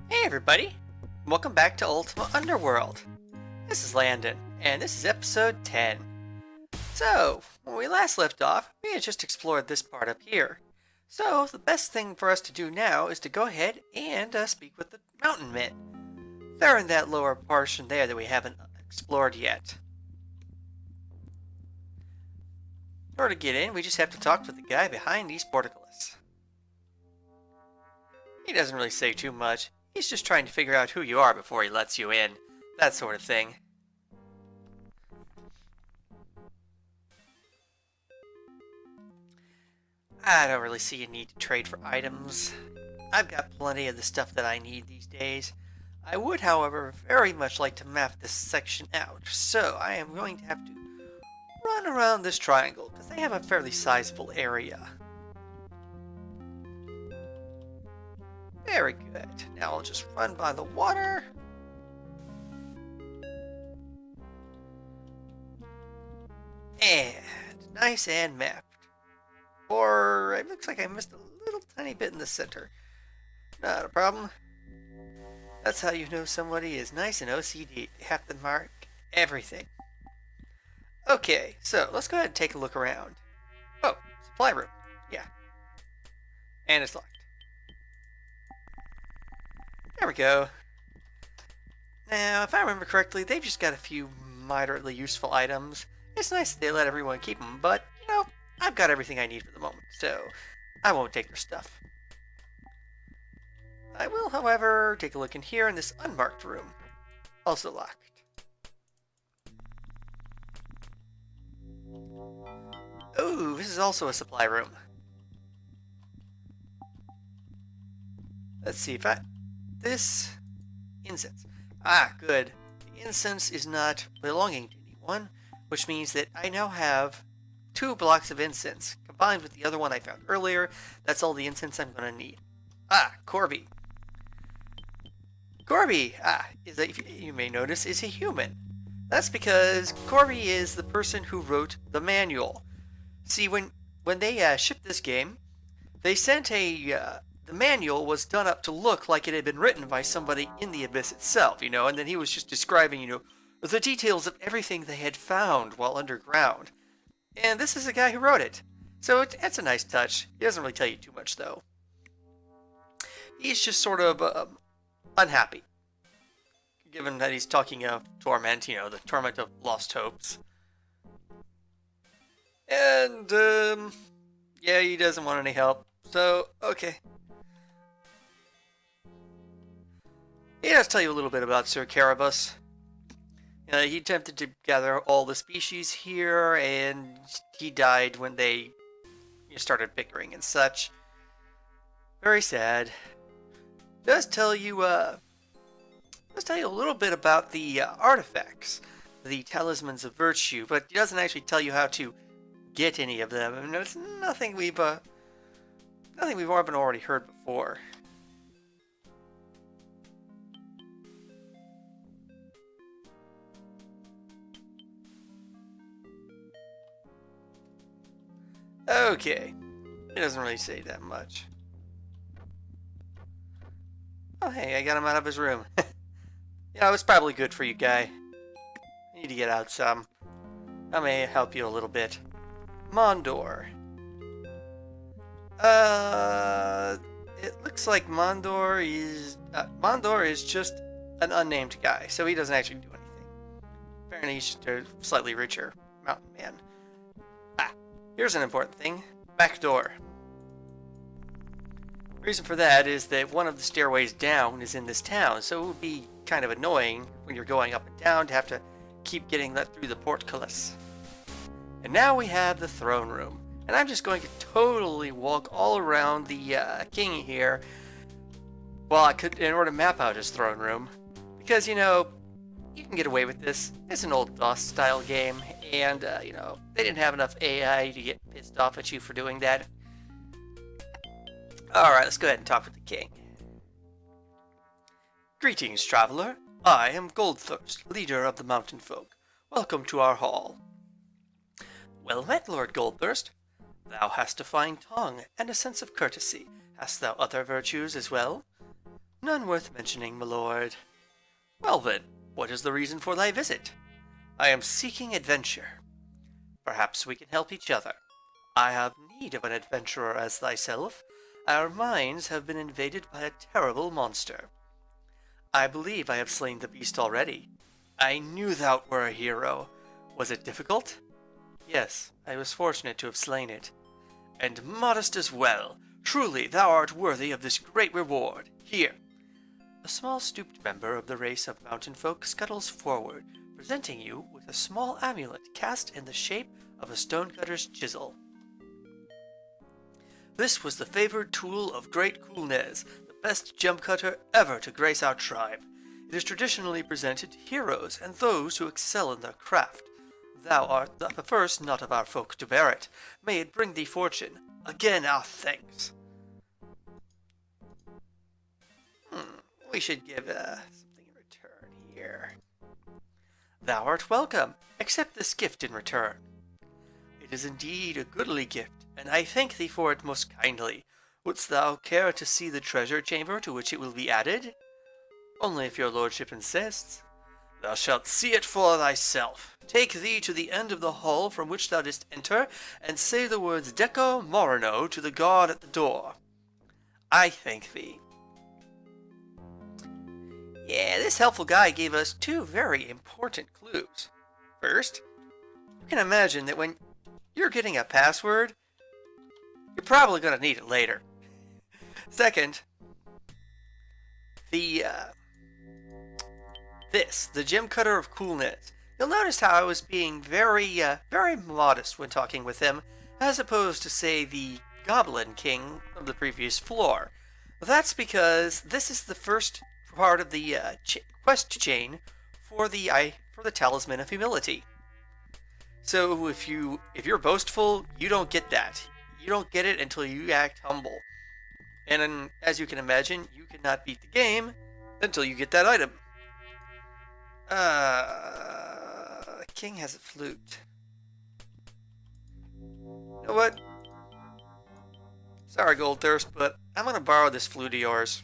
Hey everybody! Welcome back to Ultima Underworld. This is Landon, and this is episode 10. So, when we last left off, we had just explored this part up here. So, the best thing for us to do now is to go ahead and speak with the mountain men. They're in that lower portion there that we haven't explored yet. In order to get in, we just have to talk to the guy behind these portcullis. He doesn't really say too much. He's just trying to figure out who you are before he lets you in. That sort of thing. I don't really see a need to trade for items. I've got plenty of the stuff that I need these days. I would, however, very much like to map this section out, so I am going to have to run around this triangle, because they have a fairly sizable area. Very good. Now I'll just run by the water. And nice and mapped. Or it looks like I missed a little tiny bit in the center. Not a problem. That's how you know somebody is nice and OCD. They have to mark everything. Okay, so let's go ahead and take a look around. Oh, supply room. Yeah. And it's locked. There we go. Now, if I remember correctly, they've just got a few moderately useful items. It's nice that they let everyone keep them, but, you know, I've got everything I need for the moment, so I won't take their stuff. I will, however, take a look in here in this unmarked room. Also locked. Ooh, this is also a supply room. Let's see if this incense. Ah, good. The incense is not belonging to anyone, which means that I now have 2 blocks of incense. Combined with the other one I found earlier, that's all the incense I'm going to need. Ah, Corby. Corby, you may notice, is a human. That's because Corby is the person who wrote the manual. See, when they shipped this game, they sent the manual was done up to look like it had been written by somebody in the Abyss itself, you know, and then he was just describing, you know, the details of everything they had found while underground. And this is the guy who wrote it. So it's a nice touch. He doesn't really tell you too much, though. He's just sort of unhappy, given that he's talking of torment, you know, the torment of lost hopes. And, yeah, he doesn't want any help. So, okay. He does tell you a little bit about Sir Carabas. He attempted to gather all the species here, and he died when they started bickering and such. Very sad. Does tell you a little bit about the artifacts, the talismans of virtue, but he doesn't actually tell you how to get any of them. I mean, it's nothing we've already heard before. Okay, it doesn't really say that much. Oh hey, I got him out of his room. Yeah, it was probably good for you, guy. You need to get out some. I may help you a little bit. Mondor. It looks like Mondor is just an unnamed guy, so he doesn't actually do anything. Apparently he's just a slightly richer mountain man. Ah, here's an important thing. Back door. The reason for that is that one of the stairways down is in this town, so it would be kind of annoying when you're going up and down to have to keep getting let through the portcullis. And now we have the throne room. And I'm just going to totally walk all around the king here. Well, I could, in order to map out his throne room. Because, you know, you can get away with this. It's an old DOS style game. And, you know, they didn't have enough AI to get pissed off at you for doing that. Alright, let's go ahead and talk with the king. Greetings, traveler. I am Goldthirst, leader of the mountain folk. Welcome to our hall. Well met, Lord Goldthirst. Thou hast a fine tongue and a sense of courtesy. Hast thou other virtues as well? None worth mentioning, my lord. Well then, what is the reason for thy visit? I am seeking adventure. Perhaps we can help each other. I have need of an adventurer as thyself. Our mines have been invaded by a terrible monster. I believe I have slain the beast already. I knew thou wert a hero. Was it difficult? Yes, I was fortunate to have slain it. And modest as well. Truly, thou art worthy of this great reward. Here. A small stooped member of the race of mountain folk scuttles forward, presenting you with a small amulet cast in the shape of a stonecutter's chisel. This was the favored tool of great Kulnez, the best gem cutter ever to grace our tribe. It is traditionally presented to heroes and those who excel in their craft. Thou art the first not of our folk to bear it. May it bring thee fortune. Again our thanks. We should give something in return here. Thou art welcome. Accept this gift in return. It is indeed a goodly gift, and I thank thee for it most kindly. Wouldst thou care to see the treasure chamber to which it will be added? Only if your lordship insists. Thou shalt see it for thyself. Take thee to the end of the hall from which thou didst enter, and say the words Deco Morano to the guard at the door. I thank thee. Yeah, this helpful guy gave us two very important clues. First, you can imagine that when you're getting a password, you're probably going to need it later. Second, the gem cutter of coolness. You'll notice how I was being very modest when talking with him, as opposed to, say, the Goblin King of the previous floor. That's because this is the first part of the quest chain for the Talisman of Humility. So if you're boastful, you don't get that. You don't get it until you act humble. And as you can imagine, you cannot beat the game until you get that item. King has a flute. You know what? Sorry, Goldthirst, but I'm gonna borrow this flute of yours.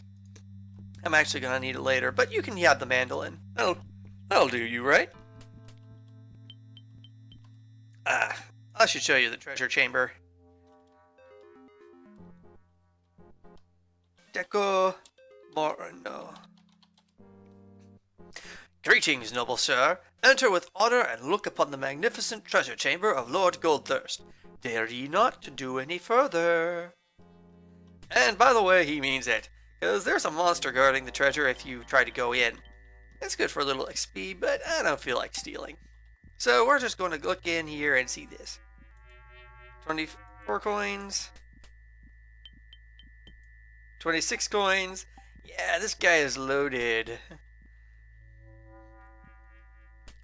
I'm actually gonna need it later, but you can have the mandolin. That'll do you, right? I should show you the treasure chamber. Deco Morano. Greetings, noble sir. Enter with honor and look upon the magnificent treasure chamber of Lord Goldthirst. Dare ye not to do any further. And by the way, he means it, because there's a monster guarding the treasure if you try to go in. It's good for a little XP, but I don't feel like stealing. So we're just going to look in here and see this. 24 coins. 26 coins. Yeah, this guy is loaded.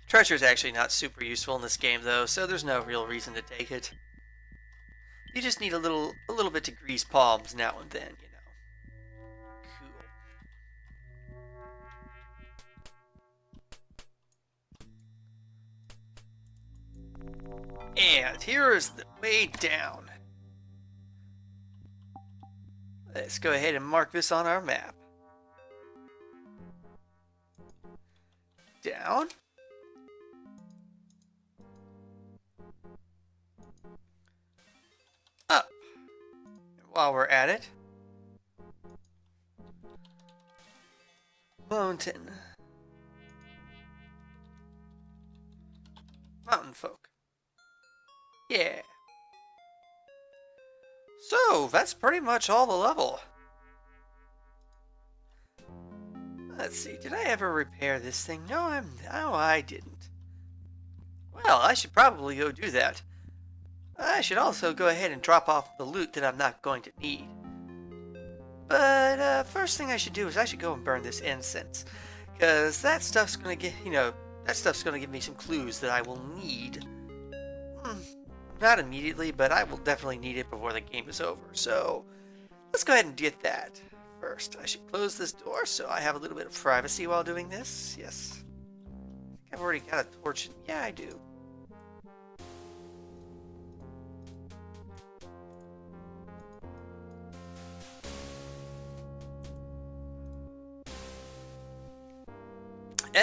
Treasure is actually not super useful in this game, though, so there's no real reason to take it. You just need a little bit to grease palms now and then, you know. And here is the way down. Let's go ahead and mark this on our map. Down. Up. And while we're at it, mountain. Mountain folk. Yeah. So, that's pretty much all the level. Let's see, did I ever repair this thing? No, I didn't. Well, I should probably go do that. I should also go ahead and drop off the loot that I'm not going to need. But, first thing I should do is I should go and burn this incense. Because that stuff's gonna get, that stuff's gonna give me some clues that I will need. Not immediately, but I will definitely need it before the game is over. So, let's go ahead and get that first. I should close this door so I have a little bit of privacy while doing this. Yes. I think I've already got a torch. Yeah, I do.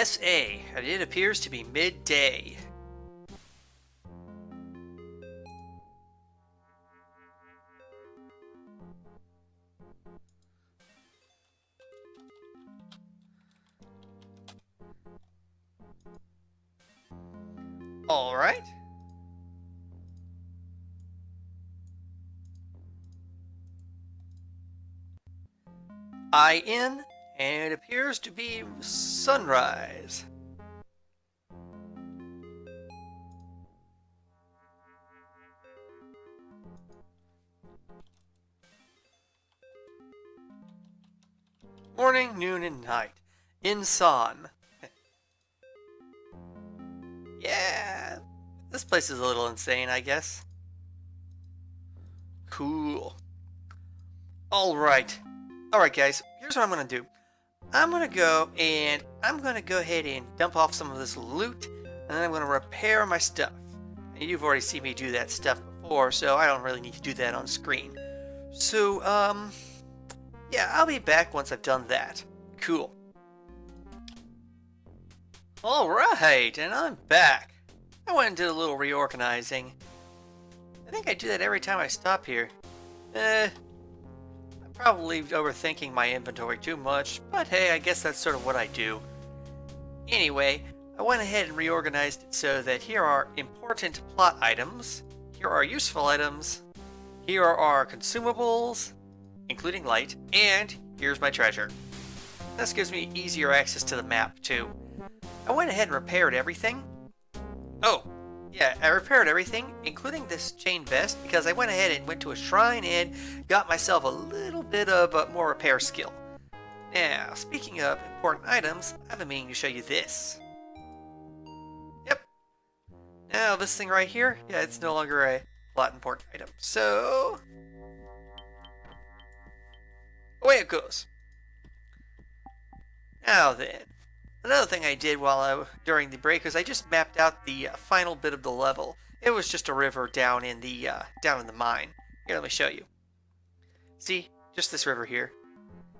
SA, and it appears to be midday. Alright. IN, and it appears to be sunrise. Morning, noon, and night. In San. Yeah, this place is a little insane, I guess. Cool. Alright. Alright, guys, here's what I'm going to do. I'm going to go ahead and dump off some of this loot, and then I'm going to repair my stuff. And you've already seen me do that stuff before, so I don't really need to do that on screen. So, yeah, I'll be back once I've done that. Cool. Alright, and I'm back. I went and did a little reorganizing. I think I do that every time I stop here. I'm probably overthinking my inventory too much, but hey, I guess that's sort of what I do. Anyway, I went ahead and reorganized it so that here are important plot items, here are useful items, here are our consumables, including light, and here's my treasure. This gives me easier access to the map too. I went ahead and repaired everything. Oh, yeah, I repaired everything, including this chain vest, because I went ahead and went to a shrine and got myself a little bit of more repair skill. Now, speaking of important items, I've been meaning to show you this. Yep. Now, this thing right here, yeah, it's no longer a plot important item. So, away it goes. Now then. Another thing I did during the break was I just mapped out the final bit of the level. It was just a river down in the mine. Here, let me show you. See, just this river here.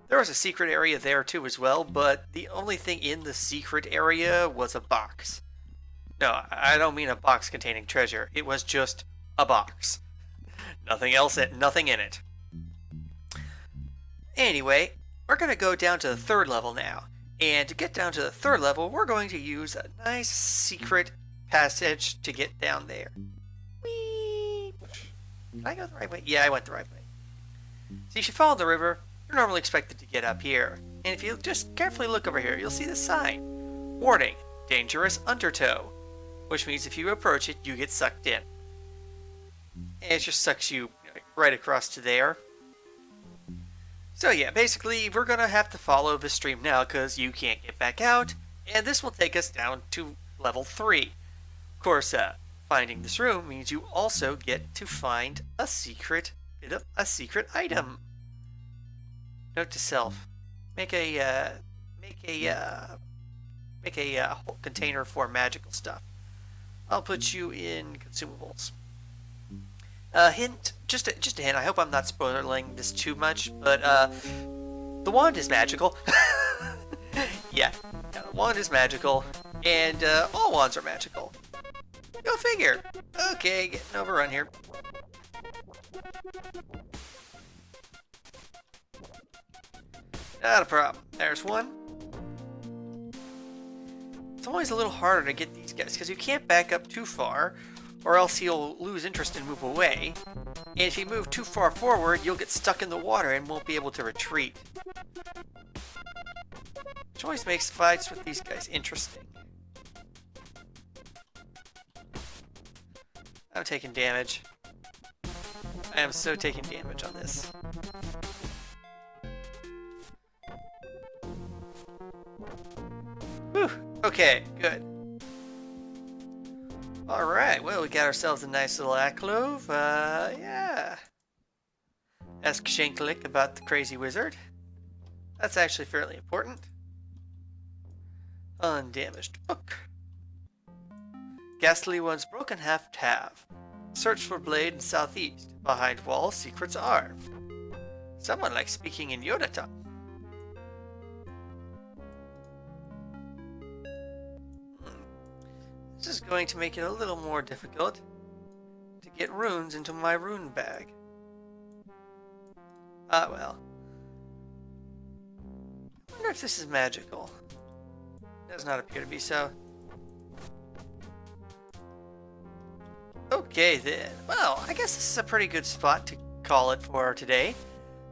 There was a secret area there too as well, but the only thing in the secret area was a box. No, I don't mean a box containing treasure. It was just a box. Nothing else, nothing in it. Anyway, we're gonna go down to the third level now. And to get down to the third level, we're going to use a nice secret passage to get down there. Whee! Did I go the right way? Yeah, I went the right way. See, if you follow the river, you're normally expected to get up here. And if you just carefully look over here, you'll see the sign. Warning, dangerous undertow. Which means if you approach it, you get sucked in. And it just sucks you right across to there. So yeah, basically, we're going to have to follow the stream now because you can't get back out, and this will take us down to level 3. Of course, finding this room means you also get to find a secret item. Note to self: make a container for magical stuff. I'll put you in consumables. Hint, just a hint, I hope I'm not spoiling this too much, but, the wand is magical. Yeah, the wand is magical, and, all wands are magical. Go figure. Okay, getting overrun here. Not a problem. There's one. It's always a little harder to get these guys, because you can't back up too far, or else he'll lose interest and move away. And if you move too far forward, you'll get stuck in the water and won't be able to retreat. Which always makes fights with these guys interesting. I'm taking damage. I am so taking damage on this. Whew. Okay, good. Alright, well, we got ourselves a nice little alcove. Yeah. Ask Shanklick about the crazy wizard. That's actually fairly important. Undamaged book. Ghastly one's broken half. Search for blade in southeast. Behind wall, secrets are. Someone likes speaking in Yoda tongue. going to make it a little more difficult to get runes into my rune bag. Ah, well. I wonder if this is magical. Does not appear to be so. Okay then. Well, I guess this is a pretty good spot to call it for today.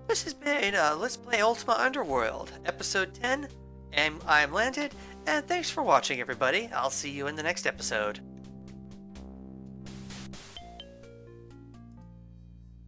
This has been Let's Play Ultima Underworld, Episode 10, and I'm Landon, and thanks for watching, everybody. I'll see you in the next episode.